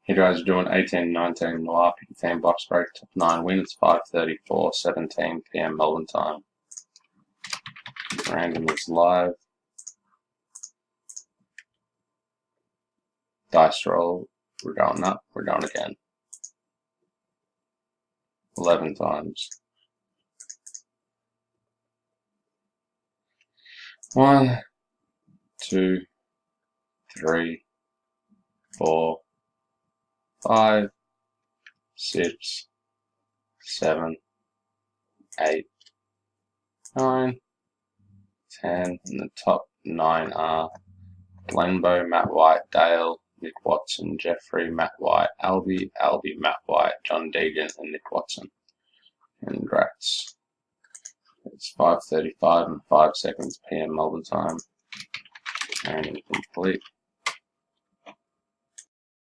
You guys are doing 18-19 Noir, pick a team box break, top 9 win. It's 5:34:17 p.m. Melbourne time. Random is live. Dice roll. We're going up. We're going again. 11 times. 1, 2, 3, 4, 5, 6, 7, 8, 9, 10, and the top 9 are Glenbow, Matt White, Dale, Nick Watson, Jeffrey, Matt White, Albie, Matt White, John Deegan, and Nick Watson. Congrats. It's 5:35 and 5 seconds p.m. Melbourne time. And complete.